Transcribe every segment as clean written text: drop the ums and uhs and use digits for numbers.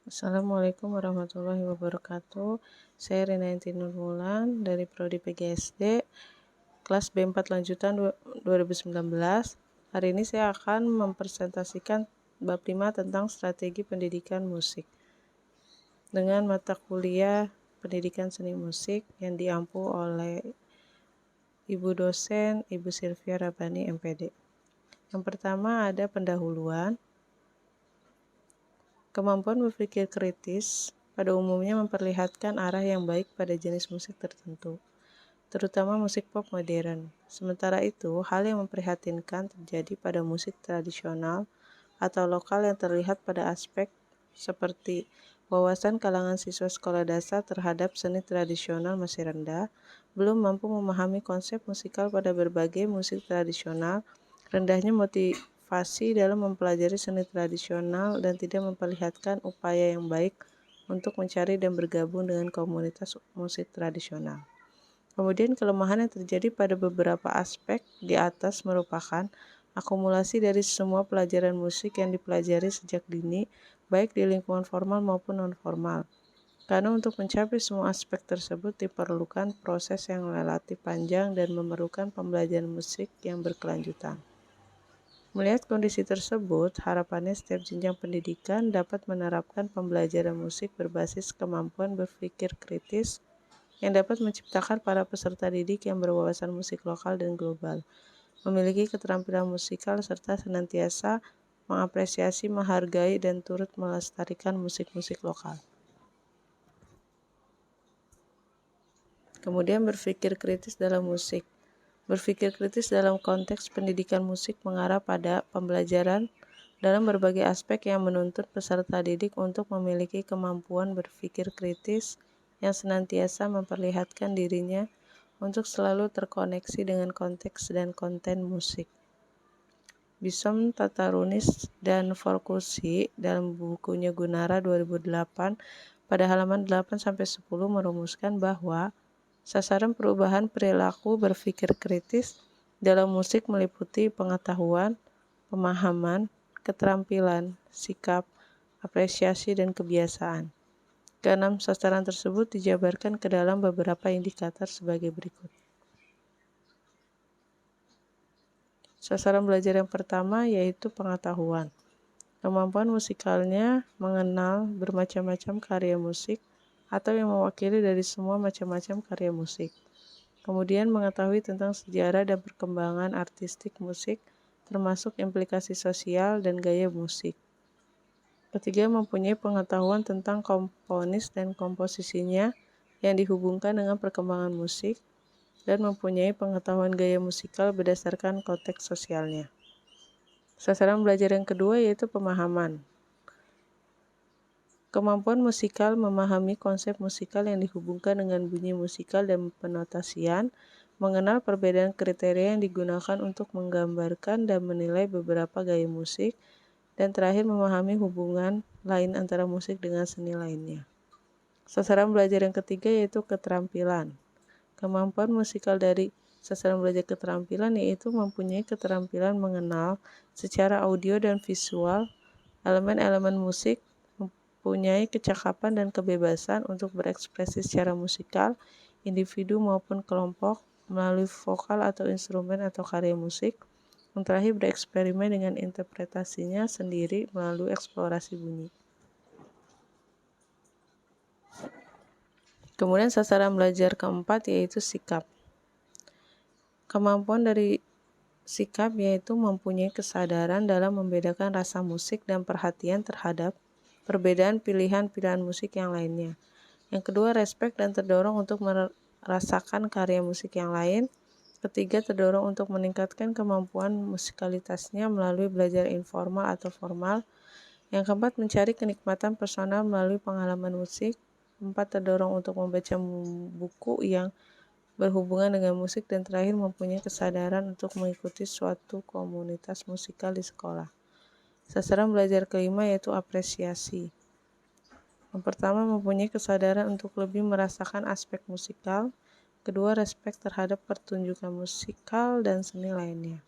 Assalamualaikum warahmatullahi wabarakatuh. Saya Rinayanti Nurmulan dari Prodi PGSD, kelas B4 lanjutan 2019. Hari ini saya akan mempresentasikan bab 5 tentang strategi pendidikan musik dengan mata kuliah pendidikan seni musik yang diampu oleh Ibu dosen Ibu Sylvia Rabbani MPD. Yang pertama ada pendahuluan. Kemampuan berpikir kritis pada umumnya memperlihatkan arah yang baik pada jenis musik tertentu, terutama musik pop modern. Sementara itu, hal yang memprihatinkan terjadi pada musik tradisional atau lokal yang terlihat pada aspek seperti wawasan kalangan siswa sekolah dasar terhadap seni tradisional masih rendah, belum mampu memahami konsep musikal pada berbagai musik tradisional, rendahnya motivasi dalam mempelajari seni tradisional, dan tidak memperlihatkan upaya yang baik untuk mencari dan bergabung dengan komunitas musik tradisional. Kemudian kelemahan yang terjadi pada beberapa aspek di atas merupakan akumulasi dari semua pelajaran musik yang dipelajari sejak dini, baik di lingkungan formal maupun non-formal. Karena untuk mencapai semua aspek tersebut diperlukan proses yang relatif panjang dan memerlukan pembelajaran musik yang berkelanjutan. Melihat kondisi tersebut, harapannya setiap jenjang pendidikan dapat menerapkan pembelajaran musik berbasis kemampuan berpikir kritis yang dapat menciptakan para peserta didik yang berwawasan musik lokal dan global, memiliki keterampilan musikal, serta senantiasa mengapresiasi, menghargai, dan turut melestarikan musik-musik lokal. Kemudian berpikir kritis dalam musik. Berpikir kritis dalam konteks pendidikan musik mengarah pada pembelajaran dalam berbagai aspek yang menuntut peserta didik untuk memiliki kemampuan berpikir kritis yang senantiasa memperlihatkan dirinya untuk selalu terkoneksi dengan konteks dan konten musik. Bisom Tatarunis dan Forkusi dalam bukunya Gunara 2008 pada halaman 8-10 merumuskan bahwa sasaran perubahan perilaku berpikir kritis dalam musik meliputi pengetahuan, pemahaman, keterampilan, sikap, apresiasi, dan kebiasaan. Keenam sasaran tersebut dijabarkan ke dalam beberapa indikator sebagai berikut. Sasaran belajar yang pertama yaitu pengetahuan. Kemampuan musikalnya mengenal bermacam-macam karya musik atau yang mewakili dari semua macam-macam karya musik. Kemudian mengetahui tentang sejarah dan perkembangan artistik musik, termasuk implikasi sosial dan gaya musik. Ketiga, mempunyai pengetahuan tentang komponis dan komposisinya yang dihubungkan dengan perkembangan musik, dan mempunyai pengetahuan gaya musikal berdasarkan konteks sosialnya. Sasaran belajar yang kedua yaitu pemahaman. Kemampuan musikal memahami konsep musikal yang dihubungkan dengan bunyi musikal dan penotasian, mengenal perbedaan kriteria yang digunakan untuk menggambarkan dan menilai beberapa gaya musik, dan terakhir memahami hubungan lain antara musik dengan seni lainnya. Sasaran belajar yang ketiga yaitu keterampilan. Kemampuan musikal dari sasaran belajar keterampilan yaitu mempunyai keterampilan mengenal secara audio dan visual elemen-elemen musik, mempunyai kecakapan dan kebebasan untuk berekspresi secara musikal, individu maupun kelompok, melalui vokal atau instrumen atau karya musik, yang terakhir bereksperimen dengan interpretasinya sendiri melalui eksplorasi bunyi. Kemudian sasaran belajar keempat yaitu sikap. Kemampuan dari sikap yaitu mempunyai kesadaran dalam membedakan rasa musik dan perhatian terhadap perbedaan pilihan-pilihan musik yang lainnya. Yang kedua, respek dan terdorong untuk merasakan karya musik yang lain. Ketiga, terdorong untuk meningkatkan kemampuan musikalitasnya melalui belajar informal atau formal. Yang keempat, mencari kenikmatan personal melalui pengalaman musik. Keempat, terdorong untuk membaca buku yang berhubungan dengan musik, dan terakhir mempunyai kesadaran untuk mengikuti suatu komunitas musikal di sekolah. Sasaran belajar kelima yaitu apresiasi. Yang pertama, mempunyai kesadaran untuk lebih merasakan aspek musikal. Kedua, respek terhadap pertunjukan musikal dan seni lainnya.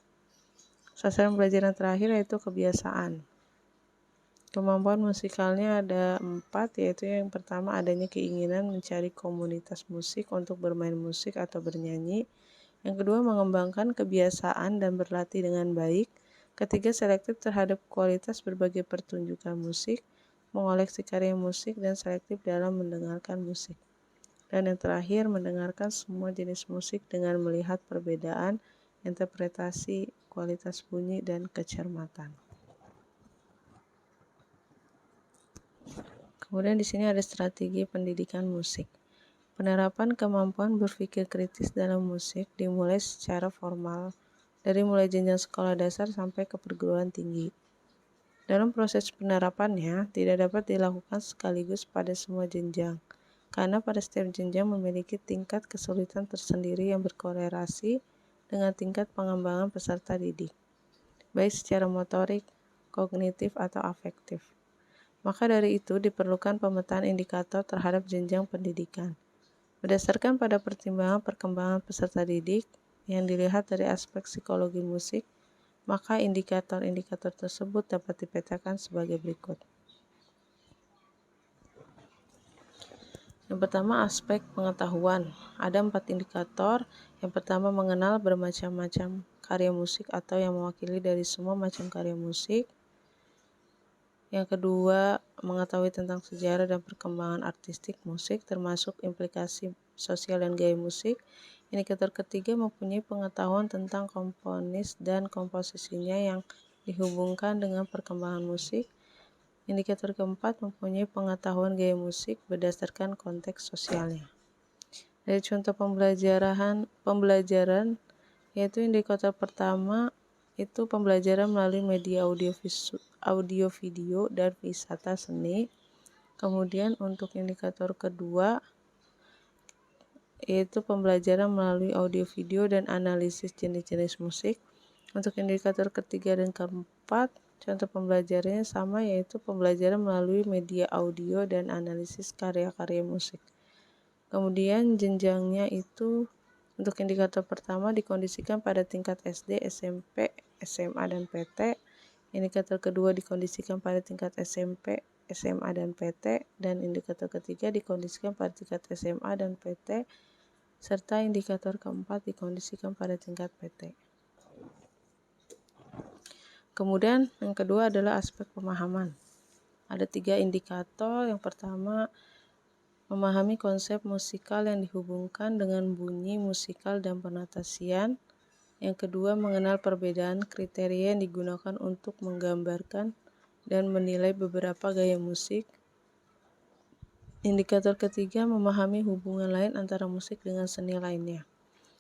Sasaran belajar yang terakhir yaitu kebiasaan. Kemampuan musikalnya ada 4, yaitu yang pertama adanya keinginan mencari komunitas musik untuk bermain musik atau bernyanyi. Yang kedua, mengembangkan kebiasaan dan berlatih dengan baik. Ketiga, selektif terhadap kualitas berbagai pertunjukan musik, mengoleksi karya musik, dan selektif dalam mendengarkan musik. Dan yang terakhir, mendengarkan semua jenis musik dengan melihat perbedaan interpretasi, kualitas bunyi, dan kecermatan. Kemudian di sini ada strategi pendidikan musik. Penerapan kemampuan berpikir kritis dalam musik dimulai secara formal, dari mulai jenjang sekolah dasar sampai ke perguruan tinggi. Dalam proses penerapannya, tidak dapat dilakukan sekaligus pada semua jenjang, karena pada setiap jenjang memiliki tingkat kesulitan tersendiri yang berkorelasi dengan tingkat pengembangan peserta didik, baik secara motorik, kognitif, atau afektif. Maka dari itu diperlukan pemetaan indikator terhadap jenjang pendidikan. Berdasarkan pada pertimbangan perkembangan peserta didik yang dilihat dari aspek psikologi musik, maka indikator-indikator tersebut dapat dipetakan sebagai berikut. Yang pertama, aspek pengetahuan. Ada 4 indikator. Yang pertama, mengenal bermacam-macam karya musik atau yang mewakili dari semua macam karya musik. Yang kedua, mengetahui tentang sejarah dan perkembangan artistik musik, termasuk implikasi sosial dan gaya musik. Indikator ketiga, mempunyai pengetahuan tentang komponis dan komposisinya yang dihubungkan dengan perkembangan musik. Indikator keempat, mempunyai pengetahuan gaya musik berdasarkan konteks sosialnya. Dari contoh pembelajaran, yaitu indikator pertama itu pembelajaran melalui media audio, video, dan wisata seni. Kemudian untuk indikator kedua yaitu pembelajaran melalui audio, video, dan analisis jenis-jenis musik. Untuk indikator ketiga dan keempat, contoh pembelajarannya sama, yaitu pembelajaran melalui media audio dan analisis karya-karya musik. Kemudian jenjangnya itu untuk indikator pertama dikondisikan pada tingkat SD, SMP, SMA, dan PT. Indikator kedua dikondisikan pada tingkat SMP, SMA, dan PT. Dan indikator ketiga dikondisikan pada tingkat SMA dan PT. Serta indikator keempat dikondisikan pada tingkat PT. Kemudian yang kedua adalah aspek pemahaman. Ada 3 indikator. Yang pertama, memahami konsep musikal yang dihubungkan dengan bunyi musikal dan penotasian. Yang kedua, mengenal perbedaan kriteria yang digunakan untuk menggambarkan dan menilai beberapa gaya musik. Indikator ketiga, memahami hubungan lain antara musik dengan seni lainnya.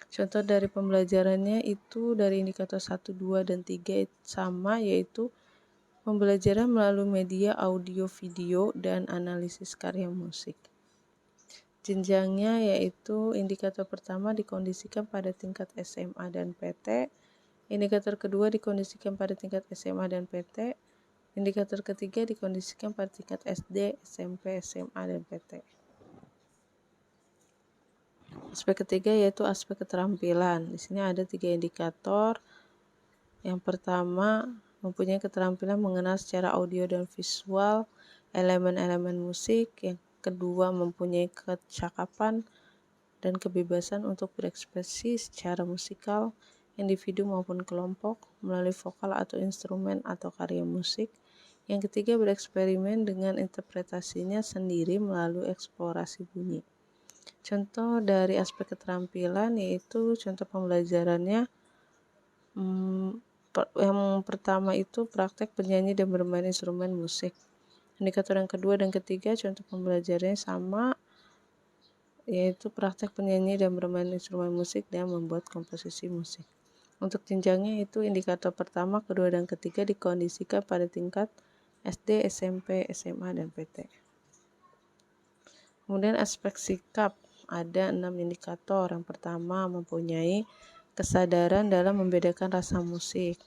Contoh dari pembelajarannya itu dari indikator 1, 2, dan 3 sama, yaitu pembelajaran melalui media audio, video, dan analisis karya musik. Jenjangnya yaitu indikator pertama dikondisikan pada tingkat SMA dan PT, indikator kedua dikondisikan pada tingkat SMA dan PT, indikator ketiga dikondisikan pada tingkat SD, SMP, SMA, dan PT. Aspek ketiga yaitu aspek keterampilan. Di sini ada 3 indikator. Yang pertama, mempunyai keterampilan mengenal secara audio dan visual elemen-elemen musik. Yang kedua, mempunyai kecakapan dan kebebasan untuk berekspresi secara musikal, individu maupun kelompok, melalui vokal atau instrumen atau karya musik. Yang ketiga, bereksperimen dengan interpretasinya sendiri melalui eksplorasi bunyi. Contoh dari aspek keterampilan yaitu contoh pembelajarannya yang pertama itu praktek penyanyi dan bermain instrumen musik. Indikator yang kedua dan ketiga contoh pembelajarannya sama, yaitu praktek penyanyi dan bermain instrumen musik dan membuat komposisi musik. Untuk jenjangnya itu indikator pertama, kedua, dan ketiga dikondisikan pada tingkat SD, SMP, SMA, dan PT. Kemudian aspek sikap, ada 6 indikator. Yang pertama, mempunyai kesadaran dalam membedakan rasa musik.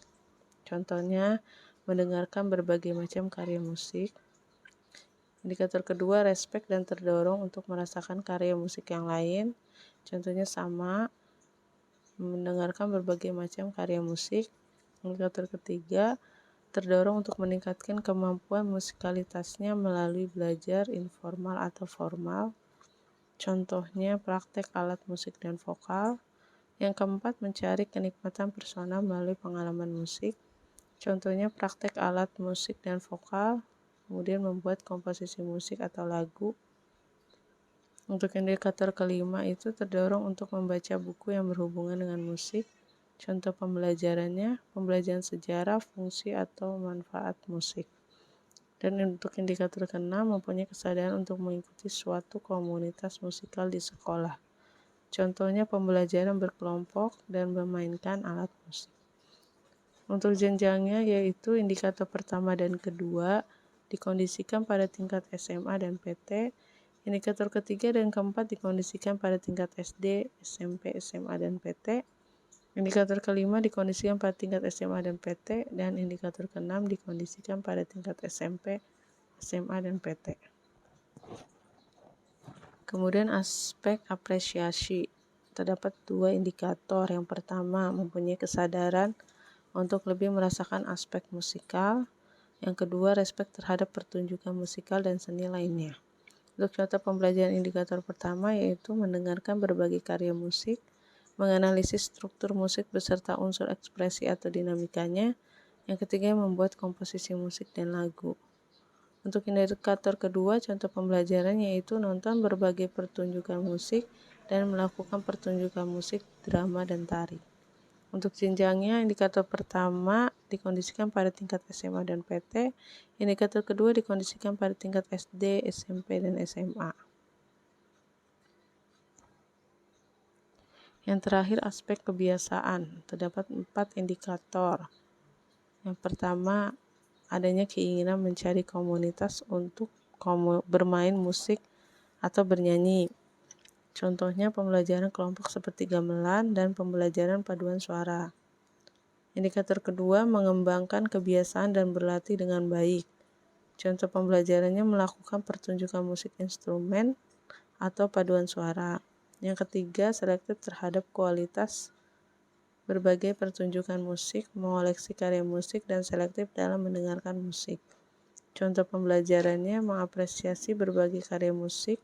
Contohnya, mendengarkan berbagai macam karya musik. Indikator kedua, respek dan terdorong untuk merasakan karya musik yang lain. Contohnya sama, mendengarkan berbagai macam karya musik. Indikator ketiga, terdorong untuk meningkatkan kemampuan musikalitasnya melalui belajar informal atau formal, contohnya praktek alat musik dan vokal. Yang keempat, mencari kenikmatan personal melalui pengalaman musik, contohnya praktek alat musik dan vokal, kemudian membuat komposisi musik atau lagu. Untuk indikator kelima itu terdorong untuk membaca buku yang berhubungan dengan musik, contoh pembelajarannya, pembelajaran sejarah, fungsi atau manfaat musik. Dan untuk indikator keenam, mempunyai kesadaran untuk mengikuti suatu komunitas musikal di sekolah, contohnya pembelajaran berkelompok dan memainkan alat musik. Untuk jenjangnya yaitu indikator pertama dan kedua dikondisikan pada tingkat SMA dan PT, indikator ketiga dan keempat dikondisikan pada tingkat SD, SMP, SMA, dan PT, indikator kelima dikondisikan pada tingkat SMA dan PT, dan indikator keenam dikondisikan pada tingkat SMP, SMA, dan PT. Kemudian aspek apresiasi. Terdapat dua indikator. Yang pertama, mempunyai kesadaran untuk lebih merasakan aspek musikal. Yang kedua, respek terhadap pertunjukan musikal dan seni lainnya. Untuk contoh pembelajaran indikator pertama yaitu mendengarkan berbagai karya musik, menganalisis struktur musik beserta unsur ekspresi atau dinamikanya. Yang ketiga, membuat komposisi musik dan lagu. Untuk indikator kedua, contoh pembelajaran yaitu nonton berbagai pertunjukan musik dan melakukan pertunjukan musik, drama, dan tari. Untuk jenjangnya, indikator pertama dikondisikan pada tingkat SMA dan PT, indikator kedua dikondisikan pada tingkat SD, SMP, dan SMA. Yang terakhir, aspek kebiasaan. Terdapat 4 indikator. Yang pertama, adanya keinginan mencari komunitas untuk bermain musik atau bernyanyi. Contohnya pembelajaran kelompok seperti gamelan dan pembelajaran paduan suara. Indikator kedua, mengembangkan kebiasaan dan berlatih dengan baik. Contoh pembelajarannya melakukan pertunjukan musik instrumen atau paduan suara. Yang ketiga, selektif terhadap kualitas berbagai pertunjukan musik, mengoleksi karya musik, dan selektif dalam mendengarkan musik. Contoh pembelajarannya mengapresiasi berbagai karya musik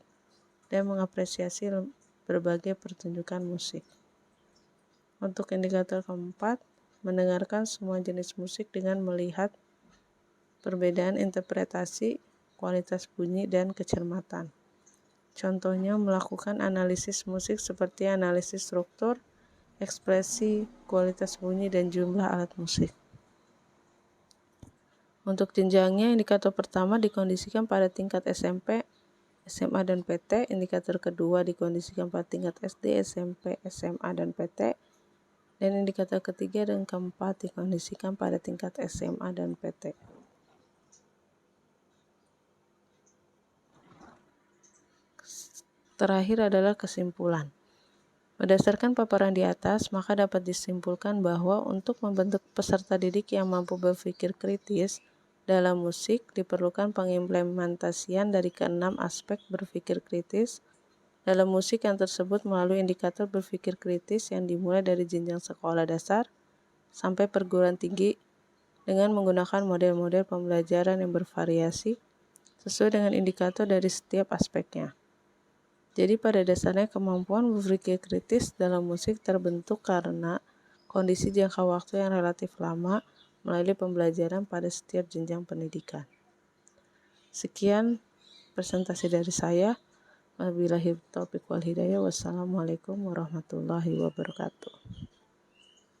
dan mengapresiasi berbagai pertunjukan musik. Untuk indikator keempat, mendengarkan semua jenis musik dengan melihat perbedaan interpretasi, kualitas bunyi, dan kecermatan. Contohnya melakukan analisis musik seperti analisis struktur, ekspresi, kualitas bunyi, dan jumlah alat musik. Untuk jenjangnya, indikator pertama dikondisikan pada tingkat SMP, SMA, dan PT, indikator kedua dikondisikan pada tingkat SD, SMP, SMA, dan PT, dan indikator ketiga dan keempat dikondisikan pada tingkat SMA dan PT. Terakhir adalah kesimpulan. Berdasarkan paparan di atas, maka dapat disimpulkan bahwa untuk membentuk peserta didik yang mampu berpikir kritis dalam musik, diperlukan pengimplementasian dari keenam aspek berpikir kritis dalam musik yang tersebut melalui indikator berpikir kritis yang dimulai dari jenjang sekolah dasar sampai perguruan tinggi dengan menggunakan model-model pembelajaran yang bervariasi sesuai dengan indikator dari setiap aspeknya. Jadi pada dasarnya kemampuan berpikir kritis dalam musik terbentuk karena kondisi jangka waktu yang relatif lama melalui pembelajaran pada setiap jenjang pendidikan. Sekian presentasi dari saya. Wabillahi taufiq wal hidayah. Wassalamualaikum warahmatullahi wabarakatuh.